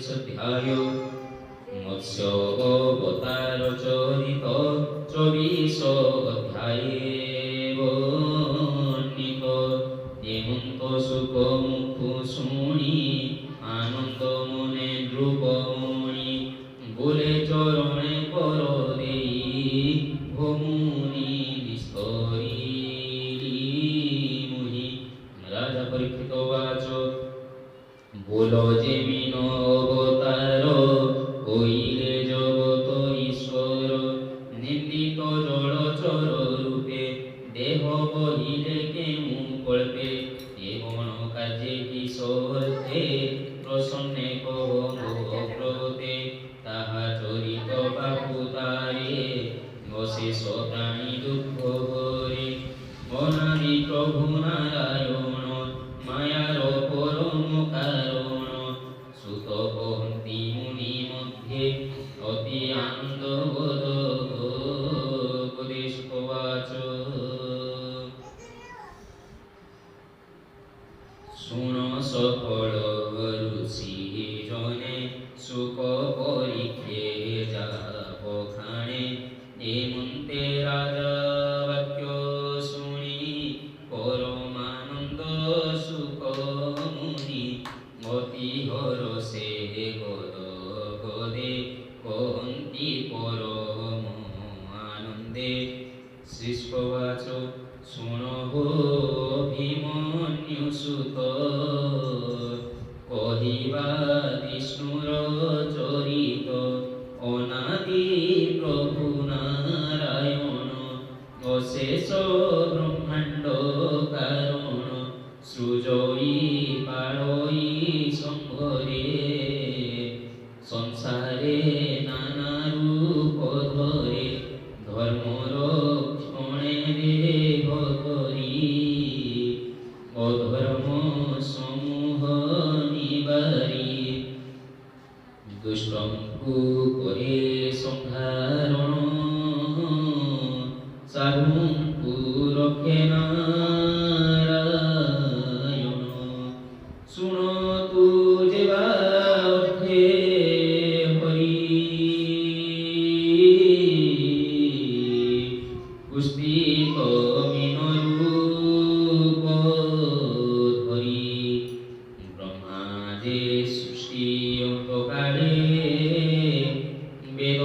ত্রয়োবিংশোऽধ্যায় মৎস্য অবতার চরিত 24 অধ্যায়ে বর্ণিত। হেমন্ত সুখ মুখ শুনি আনন্দ মনে ধ্রুবমণি বলে চরণে কর দেই ভমুনি বিস্তরি মুহি। রাজা পরীক্ষিত বাচ বল যে মিন অবতার হইলে জগত ঈশ্বর নিন্দিত জড়চর রূপে দেহ বহিলে কেমু কল্পে এমন কাজে কিশোরে প্রসন্নে কহ প্রতে তাহা চরিত বাপু তারে অশেষ প্রাণী দুঃখ হরে অনাদি প্রভু নারায়ণ মায়ার পরম কারণ সুত বহন্তি মুনি মধ্যে অতি আনন্দ বোধ উপদেশ বাচ শুন সফল ঋষি জনে সুখ পরীক্ষে যাব খানে হেমন্তে রাজা বাক্য শুনি পরমানন্দ সুখ মুনি অতি হরষে গদ গদে কহন্তি পরম আনন্দে। শিষ্যবাচ শুণ হো ভীমন্যু সুত কহিবা বিষ্ণুর চরিত অনাদি প্রভু নারায়ণ অশেষ ব্রহ্মাণ্ড কারণ সৃজয়ী পালয়ী সম্ভরে সংসারে নানা রূপ ধরে ধর্ম রক্ষণে দেহ করি অধর্ম সমূহ নিবারি দুষ্টম্ভু করে সংহারণ সাধুঙ্কু রক্ষে নারায়ণ। শুণ তু যেবা অর্থে হরি পুষ্পিত মিন রূপ ধরি ব্রহ্মা যে সৃষ্টি অন্তকালে বেদ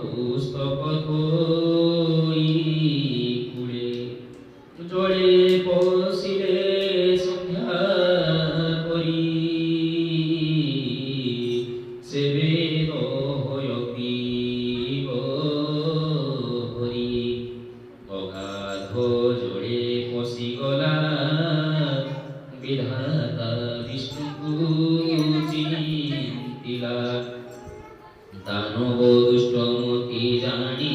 পুস্তক থই কুলে জলে পশিলে সন্ধ্যা করি সে বেদ হয়তি হরি অগাধ জলে পশিগলা বিধাতা বিষ্ণুকু চিন্তিলা দানব দুষ্টমতি জানি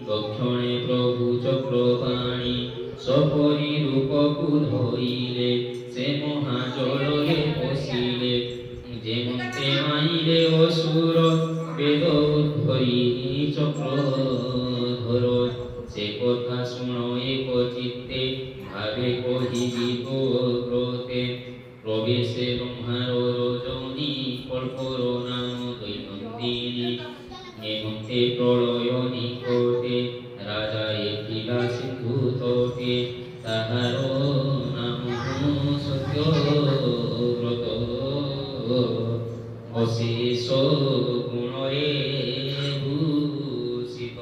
তক্ষণে প্রভু চক্রপাণি সপরি রূপকু ধরিলে সে মহাজলে পশিলে যেমন্তে মাইলে অসুর বেদ ধরি চক্রধর। সে কথা শুণ এক চিত্তে ভাবে কহিবি ক্রোধে প্রবেশে ব্রহ্মার রজনী কল্পর নাম দৈনন্দিনী হেমন্তে প্রলয় নিকটে রাজা একিলা সিন্ধু তটে তাহার নাম সত্যব্রত অশেষ গুণরে ভূষিত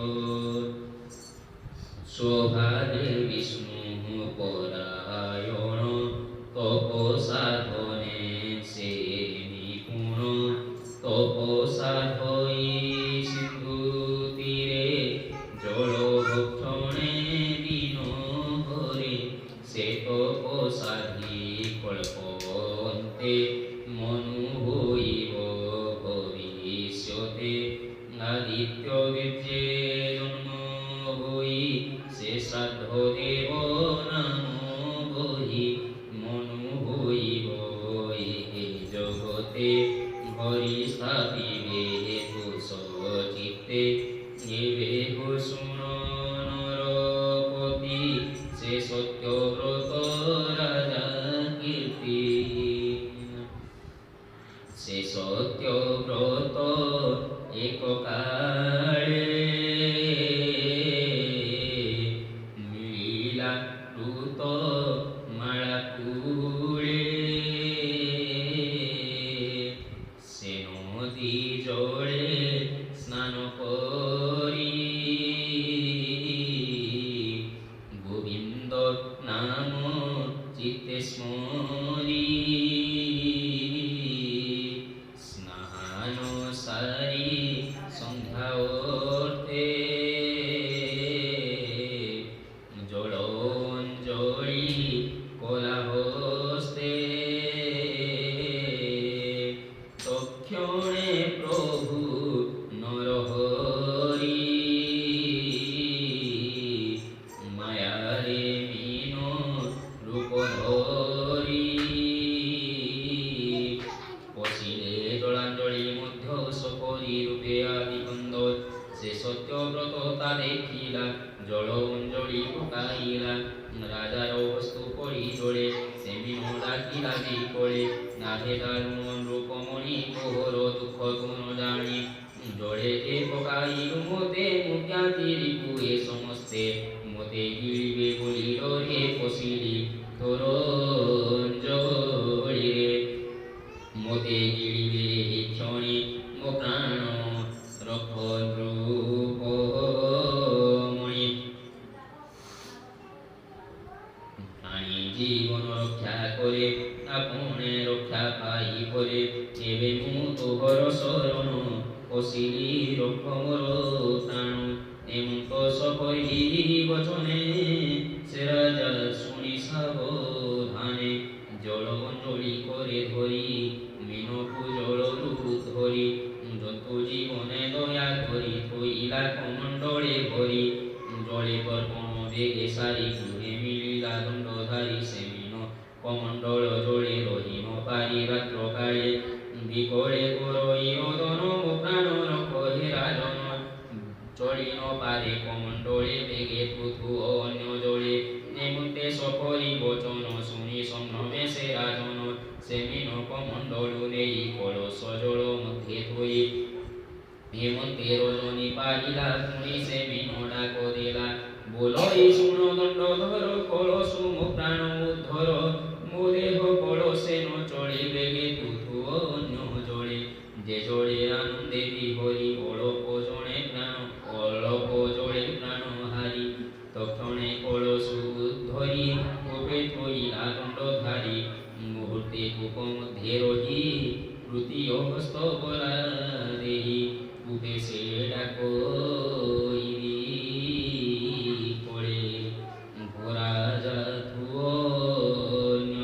শোভালে বিষ্ণু পরায়ণ তপ সাধনে সে নিপুণ তপ সাধই সিন্ধু তীরে জল ভক্ষণে দিন হরে সে তপ সাধি কল্পন্তে মনু হইব ভবিষ্যতে আদিত্য বীর্যে জন্ম হই সে সাধ্য দেব নাম বহি মনু হইব এই জগতে হরি স্থাপিবে কুশ চিত্তে নিবে শুণ নরপতি সে সত্যব্রত রাজা কীর্তি। ସେ ସତ୍ୟବ୍ରତ ଏକକାଳେ ମିଳିଲା କୃତ ମାଳା କୂଳେ ସେ ନଦୀ ଜଳେ ସ୍ନାନ କରି ଗୋବିନ୍ଦ ନାମ ଚିତ୍ତେ ସ୍ମରି ସ୍ନାନ ସାରି ସନ୍ଧ୍ୟା ଅର୍ଥେ ଜଳ ଅଞ୍ଜଳି କଲା ହସ୍ତେ ତକ୍ଷଣେ ପ୍ରଭୁ ନରହରି ମାୟାରେ ମୀନ ରୂପ ଧରି ପଶିଲେ ଜଳାଞ୍ଜଳି ମଧ୍ୟ ସପରି ରୂପେ ଆଦିକନ୍ଦ ସେ ସତ୍ୟବ୍ରତ ତା ଦେଖିଲା ଜଳ ଅଞ୍ଜଳି ପକାଇଲା ରାଜାର ବସ୍ତୁ ପଡ଼ି ଜଳେ ସେ ମୀନ ଡାକିଲା ବିକଳେ ନାହେ ଦାରୁଣ ରୂପମଣି ତୋହର ଦୁଃଖ ତୁ ନ ଜାଣି ଜଳେ ଏ ପକାଇଲୁ ମୋତେ ମୁଁ ଜ୍ଞାତିରି କୁଏ ସମସ୍ତେ ମୋତେ ଗିଳିବେ ବୋଲି ଡରେ ପଶିଲି ତୋର ଅଞ୍ଜଳିରେ ମୋତେ ଗିଳିବେ ଏହି କ୍ଷଣି ମୋ ପ୍ରାଣ ରଖ ରୂପମଣି ପ୍ରାଣୀ ଜୀବନ ରକ୍ଷା କରେ ଆପणे ରକ୍ଷା ପାଇ ପରେ ଏବେ ମୁଁ ତୋହର ଶରଣ ପଶିଲି ରଖ ମୋର ପ୍ରାଣ ଏମନ୍ତ ସପରି ବଚନେ ସେ ରାଜା ଶୁଣି ସାବଧାନେ ଜଳ ଅଞ୍ଜଳି করে ধরি মীনকু জলরূপ ধরি যতু জীবনে দয়া করি থইলা কমণ্ডলে ভরি জলে তর্পণ বেগে সারি গৃহে মিলিলা দণ্ডধারী সে মীন কমণ্ডল জলে রহি ন পারি রাত্র কালে বিকলে করই রদন মো প্রাণ রখ হে রাজন চলি ন পারে কমণ্ডলে বেগে পৃথু অন্য জলে এমন্তে সপরি বচন শুনি সম্ভ্রমে সে রাজন সে মীন কমণ্ডল নেই কলস জল মধ্যে থই হেমন্তে রজনী পাইলা শুনি সে মীন ডাক দেলা বলই শুণ দণ্ডধর কলস মো প্রাণ উদ্ধর মো দেহ কলসে ন চলে বেগে পৃথু অন্য জলে যে জলে আনন্দে বিহরি অল্প জনে প্রাণ অল্প জলে প্রাণ হারি তক্ষণে কলস ধরি কোপে থইলা দণ্ডধারী মুহূর্তে কূপ মধ্যে রহি তৃতীয় হস্ত বলা দেহি কূপে সে ডাকইরি পড়ে ভরা যাথু অন্য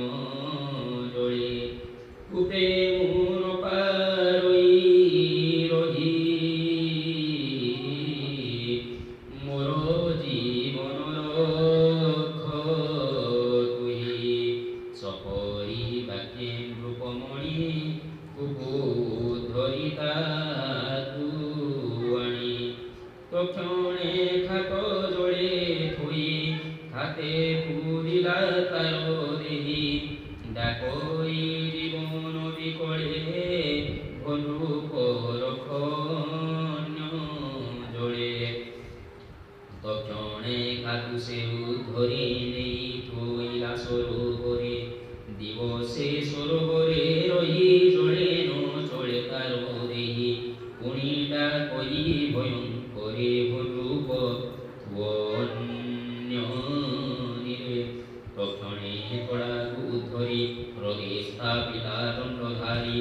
জলে কূপে মন পারই রহি মোর জীবন রক্ষ তুই সপরি বাক্যে রূপমণি কুকু ধরিতা তু আনি তক্ষণে খাত জলে থই খাতে পুরিলা তার দেহি ডাকই জীবন বিকলে ভরূপ রক্ষণ্য জলে তক্ষণে খাতু সে ধরি নেই থইলা সরোবরে দিবসে সরোবরে রহি জলে ন চলে তার দেহি পুনিটা কই ভয়ঙ্করে ভরূপ অন্য নিরে তক্ষণে কড়াকু ধরি হ্রদে স্থাপিলা দণ্ডধারী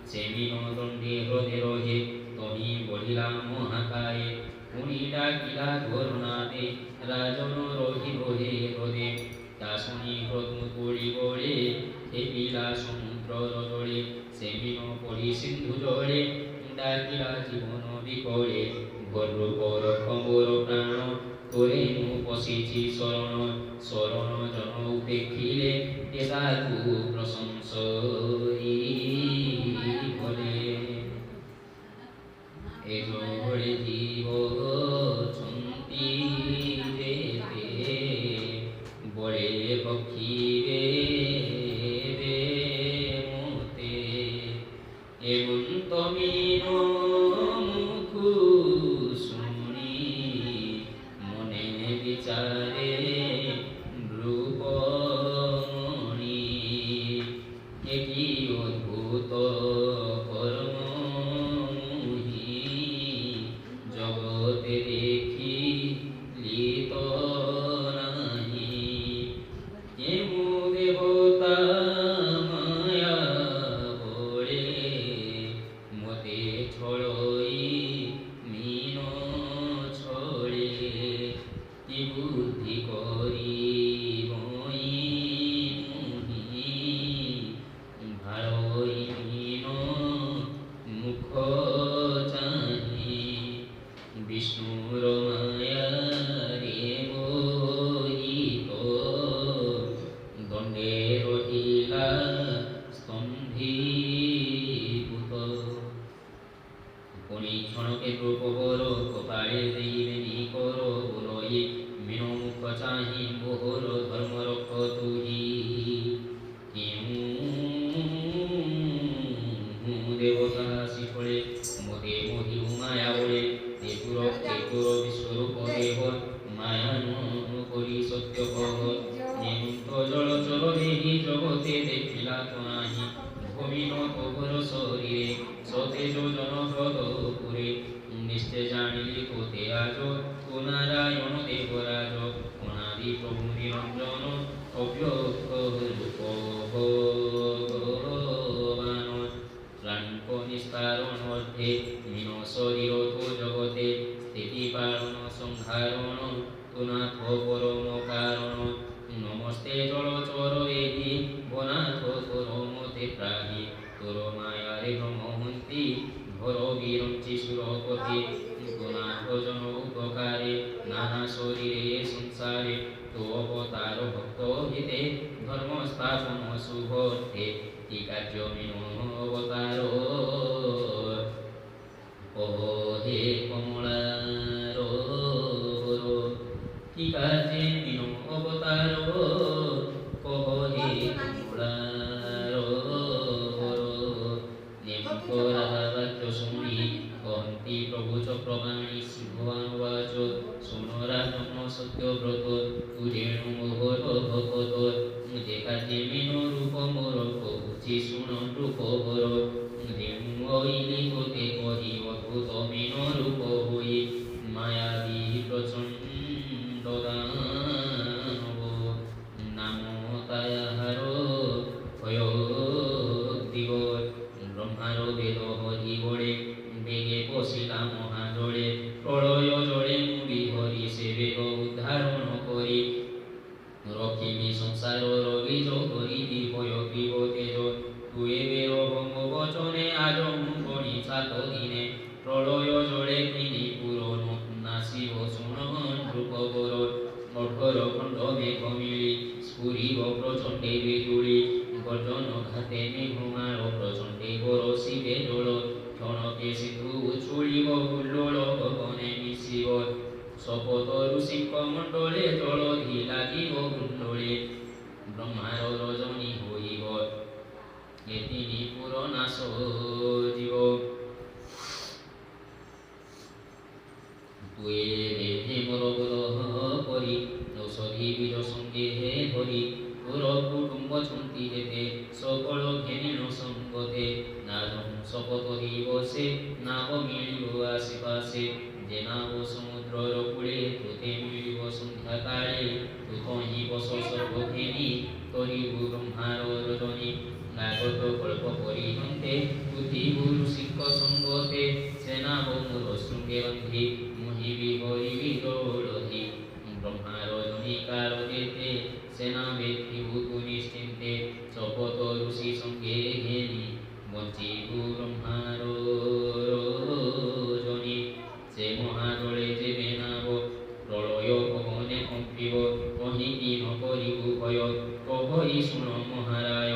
সে মীন দণ্ডে হ্রদে রহে তহি বলিলা মহাকায়ে পুনি ডাকিলা ধরুণাতে রাজন রহি রহে হ্রদে তা শুনি হ্রদ পড়ি গড়ে খেপিলা সমুদ্র জলে সে মীন পড়ি সিন্ধু জলে ডাকিলা জীবন বিকলে গর্ব রক্ষ মোর প্রাণ তোরে মু পশিছি শরণ শরণ জন দেখিলে এ তাকু প্রশংসই বলে এ জোড়ে জীব ছন্তি যেতে বলে পক্ষী বে মতে হেমন্ত মিন মুখু শুনি মনে বিচারে ভ্রুপমণি একই অদ্ভুত কর্ম মুহি জগতে দেখি লিত নাহি কেমু দেবতা মায়া বড়ে মতে ছড়ই মিন ছড়ে কি বুদ্ধি করি বই মুহি ভারই মিন মুখ চাহি বিষ্ণুর মায়া রে মোহিত দণ্ডে রহিলা স্তম্ভীভূত কোনি ক্ষণকে প্রকবর কপালে দেইবে নিকর বলয়ে মিন মুখ চাহি মোহর ধর্ম রক্ষ তুহি কেউ দেবতা হাসি পড়ে মতে মোহি মায়া বলে তেপুর বিশ্বরূপ দেহ মায়া করি সত্য কহ নিমন্ত জল চল দেহি জগতে দেখিলা তো নাহি ভূমিন কবর শরীরে সতেজ জনপ্রদ পুরে নিশ্চয় জানিলি কোতে আজ কো নারায়ণ দেবরাজ অনাদি প্রভু নিরঞ্জন অব্যক্ত রূপ ভগবান প্রাণিক নিস্তারণ অর্থে মিন শরীর তো জগতে স্থিতি পালন সংহারণ তুনাথ পরম কারণ নমস্তে জলচর দেহি বনাথ তোর মতে প্রাহি তোর মায়ারে ভ্রমহন্তি ঘোর বিরঞ্চি সুরপতি গুণাথ জন উপকারে নানা শরীরে সংসারে তো অবতার ভক্ত হিতে ধর্ম স্থাপন শুভর্থে কি কার্য মিন অবতার হে কমলার কি কাজে মিন অবতার কহ হে কমলার নেমক রাধা বাক্য শুনি কহন্তি প্রভু চক্রবাণী ভগবান বাচ শুনো রাজন্য সত্যব্রত তুরেণু মোহর ভকত যে কাজে মিন রূপ মোর কহুছি শুণ রূপ বর রেণু হইলি তোতে কহি অদ্ভুত মিন রূপ হই মায়াবী প্রচণ্ড দানব নাম তাহার হয়গ্রীব ব্রহ্মার বেদ হরি বড়ে বেগে বসিলা মহাজড়ে প্রলয় জড়ে মুড়ি হরি সে বেগ উদ্ধারণ করি রখিবি সংসারর বীজ করিবি হয়গ্রীব তেজ তুয়ে বের ভঙ্গ বচনে আজ মুখনি সাত দিনে প্রলয় জড়ে তিনি পুরন নাসিব শুনন রূপবর অঠর খণ্ড মেঘ মিলি স্ফুরিব প্রচণ্ডে বিজুড়ি গর্জন ঘাতে মেঘমার প্রচণ্ডে বরসিবে জল ক্ষণকে সিন্ধু উছুড়িব হুল্লোড় গগনে মিশিব শপথ ঋষিঙ্ক মণ্ডলে জলধি লাগিব কুণ্ডলে ব্রহ্মার রজনী হইব এ তিনি পুরনাশ জীব তুয়ে হে মোর গ্রহ করি ঔষধি বীজ সঙ্গে হে ধরি তোর কুটুম্ব ছন্তি যেতে সকল ঘেনিল সঙ্গতে না শপথ দিবসে নাব মিলিব আশেপাশে যে নাব সমুদ্রর কূলে তোতে মিলিব সন্ধ্যা কালে তু কহি বস সর্বঘেনি তরিবু ব্রহ্মার রজনী নাগত কল্প পরিহন্তে বুদ্ধি গুরু শিক্ষ সঙ্গতে সেনা বমুর শৃঙ্গে বন্ধি মহিবি হরিবি দৌড়ধি ব্রহ্মার রজনী কাল যেতে সেনা ব্যক্তি ভূতু নিশ্চিন্তে শপথ ঋষি সঙ্গে ঘেনি বঞ্চিবু ব্রহ্মার রজনী সে মহাজলে যেবে নাব প্রলয় ভবনে কম্পিব কহি কি ন করিবু ভয় কহই শুন মহারায়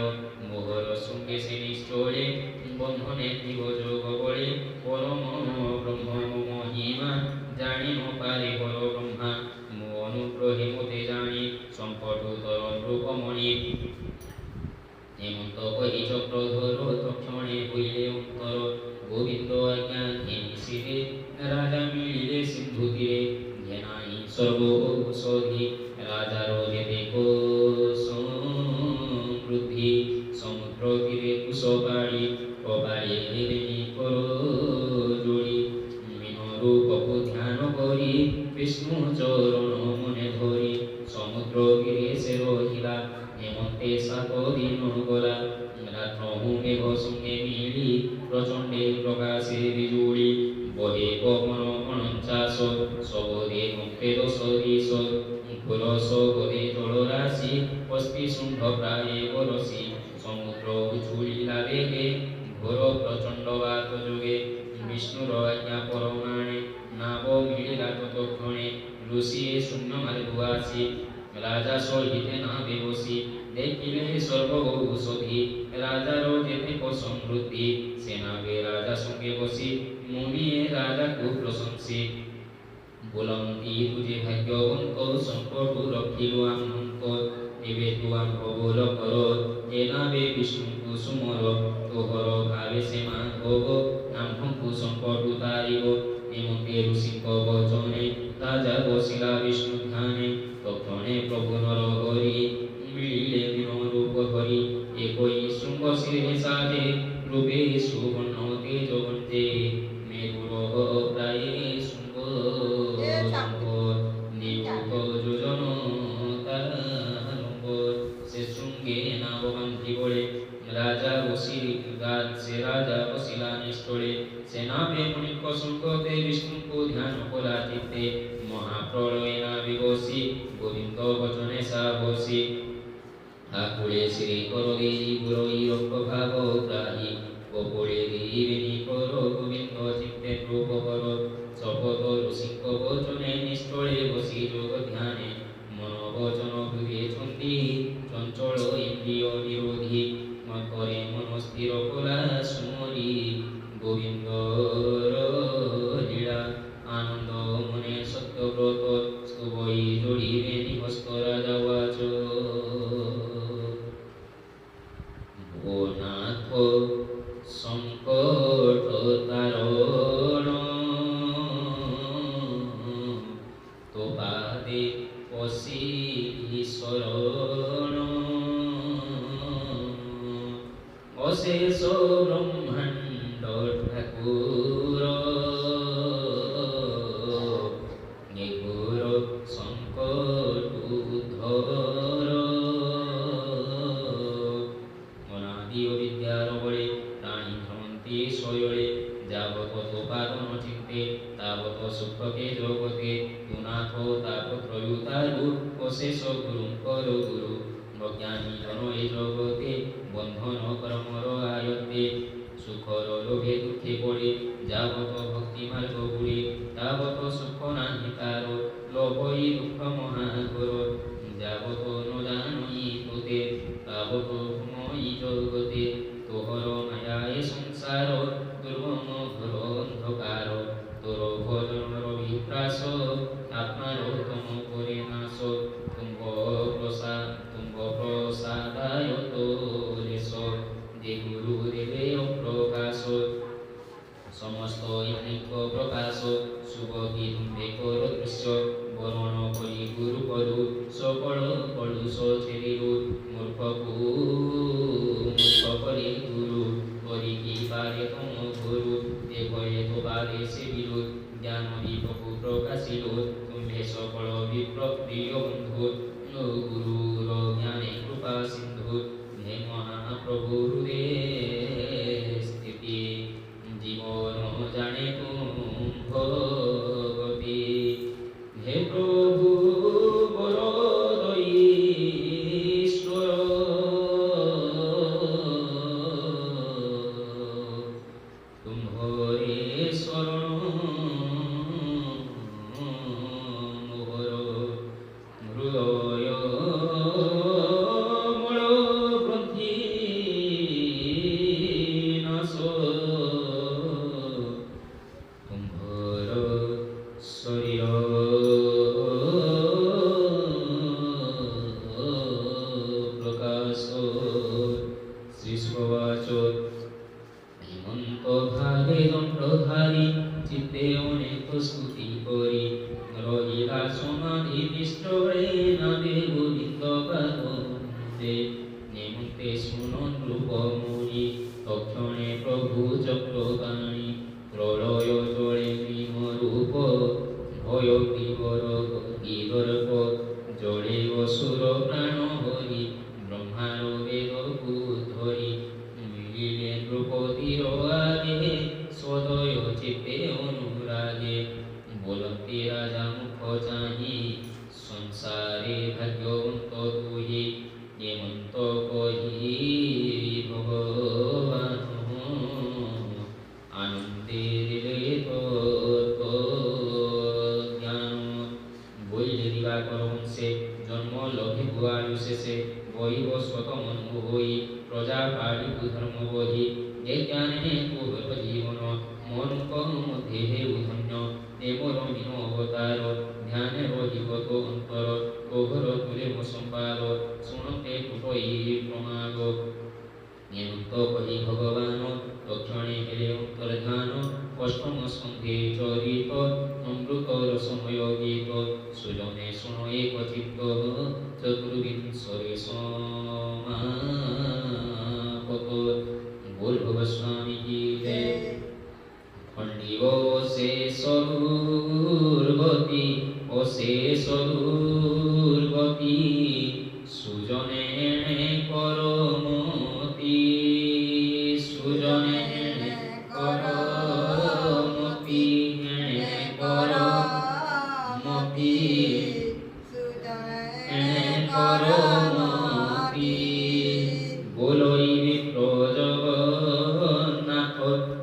মোহর সঙ্গে সে নিশ্চলে বন্ধনে দিব যোগ বলে পরম ব্রহ্ম মহিমা জানি ন পারে বড় ব্রহ্মা মো অনুগ্রহে মতে জানি সংকট তরণ রূপমণি হেমন্ত কহি চক্রধর তক্ষণে হইলে উত্তর କର ଗୋବିନ୍ଦ ଆଜ୍ଞା ଘେନି ଶିରେ ରାଜା ମିଳିଲେ ସିନ୍ଧୁ ତୀରେ ଘେନାଇ ସର୍ବ ଔଷଧି ରାଜାର ଯେତେ ସମୃଦ୍ଧି ସମୁଦ୍ର তীরে কুশ পাড়ি কপালে হেরেনি কর জোড়ি মীন রূপকু ধ্যান করি বিষ্ণু চরণ মনে ধরি সমুদ্র তীরে সে রহিলা হেমন্তে 7 দিন গলা রাত্র মেঘ সঙ্গে মিলি প্রচণ্ডে প্রকাশে বিজুড়ি বহে পবন অনঞ্চাশ সবদে মুখে 10 দিশ ঘোর সবদে জলরাশি অস্থি শুণ্ড প্রায়ে বরসি সমুদ্র উছুলিলা বেগে ঘোর প্রচণ্ড বাত যোগে বিষ্ণুর আজ্ঞা পরমাণে নাব মিলিলা ততক্ষণে ঋষিয়ে শূন্য মার্গু আসি রাজা সহিতে নাবে বসি দেখিলে সর্ব ঔষধি রাজার যেতে সমৃদ্ধি সেনাবে রাজা সঙ্গে বসি মুনিয়ে রাজাকু প্রশংসি বলন্তি তুজে ভাগ্যবন্ত সংকটু রক্ষিলু আমন্ত এবে তু আম্ভ বল কর এ নাবে বিষ্ণুকু সুমর তোহর ভাবে সে মাধব আম্ভঙ্কু সংকটু তারিব এমতে ঋষিঙ্ক বচনে রাজা বসিলা বিষ্ণু ধ্যানে তক্ষণে প্রভু নর হরি মিলিলে দিন রূপ ধরি একই শৃঙ্গ শিরে সাজে রূপে সুবর্ণ তেজবন্তে মেরুর প্রায়ে শৃঙ্গ নিভূত যোজন তারম্বর সে শৃঙ্গে নাব বান্ধি বলে রাজা বসিলি সে রাজা বসিলা নিষ্ঠরে সে নাভে মুনিক সঙ্গতে বিষ্ণুকু ধ্যান করা চিত্তে মহাপ্রলয়ে নাভি বসি গোবিন্দ বচনে সাহসী ঠাকুরে শ্রী কর দেই বুড়ই রক্ত ভাব গ্রাহী গোপড়ে দেবেনি কর গোবিন্দ চিত্তে রূপ কর শপথ ঋষিঙ্ক বচনে নিষ্ঠরে বসি যোগ ধ্যানে মন বচন ভুগে ছন্দি চঞ্চল ইন্দ্রিয় নিরোধী মকরে মন স্থির কলা সুমরি গোবিন্দ লীলা আনন্দ মনে সত্যব্রত স্তবই জড়িবে নিহস্ত রাজা ওয়াচ ভুবনাথ সংকট তারণ তো পাদে পশিলি শরণ অশেষ ব্রহ্মাণ্ড ঠাকুর নিগুর সংকট উদ্ধর অনাদি বিদ্যার বলে প্রাণী ভ্রমন্তি শয়রে যাবত তোপাদন চিন্তে তাবত সুখকে জগতে তুনাথ তাপত্রয়ুতারু অশেষ গুরুং কর গুরু অজ্ঞানী জন এ জগতে বন্ধন কর্মর আয়ত্তে সুখর লোভে দুঃখে পড়ে যাবত ভক্তি মার্গ গুড়ে তাবত সুখ নাহি তার লোভই দুঃখ মহাঘোর যাবত ন জানই তোতে তাবত ভ্রমই জগতে তোহর মায়ায় সংসার দুর্গম ঘোর অন্ধকার তোর ভজনর বিপ্রাস আত্মার তম করে নাশ তুম্ব প্রসাদায় তোরেশ দে গুরু দেবে অপ্রকাশ সমস্ত ইন্দ্রিক প্রকাশ শুভকি তুম্বে কর দৃশ্য বরণ করি গুরু করু সকল কলুষ ছেড়িরু মূর্খকু মূর্খ করে গুরু করি কি পারে তম গুরু এ ভয়ে তো পারে সে বিরোধ জ্ঞান বিপ্রভু প্রকাশিল তুম্ভে সকল প্রিয় বন্ধু গুরুর জ্ঞানে কৃপা সিন্ধু হে মহাপ্রভু স্থিতি জীবন জানে ভগতি হে প্রভু বরদঈশ্বর তুম্ভরে শরণ মোহর হৃদয় চক্রধারে দণ্ডধারী চিত্তে অনেক স্তুতি করি রহিলা সমাধি বিষ্টরে নামে গোবিন্দ পাদে নেমন্তে শুনন রূপমুনি তক্ষণে প্রভু চক্রবাণী প্রলয় জলে ভীমরূপ ভয় বিদর্প জড়ে অসুর প্রাণ হরি ব্রহ্মার বেদ ধরি মিলিলে দ্রৌপদীর আগে সদয় চিত্তে অনুরাগে বলন্তি রাজা মুখ চাহি সংসারে ভাগ্যবন্ত তুহি হেমন্ত কহি ভগবান আনন্দে দিলে জ্ঞান বইলে দিবাকর বংশে জন্ম লভি ভুয়ায়ু শেষে বহিব শত মনু হই প্রজা পাড়ি ধর্ম বহি যে জ্ঞানে কুহর জীবন মনুক মধ্যে হেউ ধন্য দেবর মিন অবতার ধ্যানে রহিব তো অন্তর প্রহর তুলে সম্পাদ শুনতে ফুটই প্রমাদ হেমন্ত কহি ভগবান দক্ষিণে হেলে অন্তর্ধান অষ্টম স্কন্ধে চরিত অমৃত রসময় গীত সুজনে শুনো এক চিত্ত চতুর্বিংশরে সমাপত बोल गोस्वामी की जय खंडिव से सदुर्गति ओ से सदुर्गति सुजने करमति सुजने करमति करमति सुजने करमति बोलो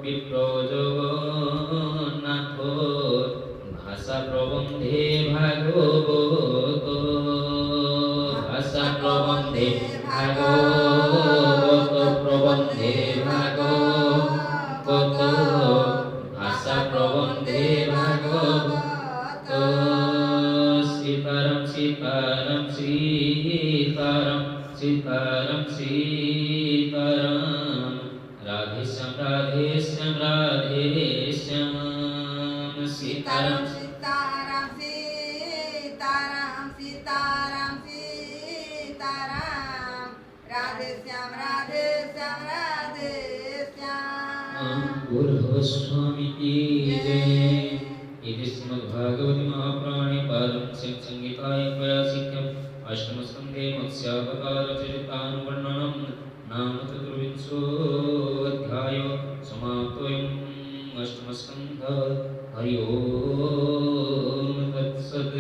বিপ্রজগন্নাথ ভাষা প্রবন্ধে ভাগবত ভাষা প্রবন্ধে ভাগবত প্রবন্ধে ভাগবত ভাষা প্রবন্ধে ভাগবত সীতারাম সীতারাম সীতারাম সীতারাম সীতারাম राधे श्याम राधे श्याम राधे श्याम सीताराम सीताराम सीताराम सीताराम सीताराम राधे श्याम राधे श्याम राधे श्याम गुरु गोस्वामी की जय इति श्रीमद्भागवते महापुराणे पारमहंस्यां संहितायां प्रयासिक्यम् अष्टमस्कन्धे मत्स्यावतारचरितानुवर्णनं नाम चतुर्विंशोऽध्याय समाप्तोऽयम् अष्टमस्कन्धः हरि ओम तत्सत्।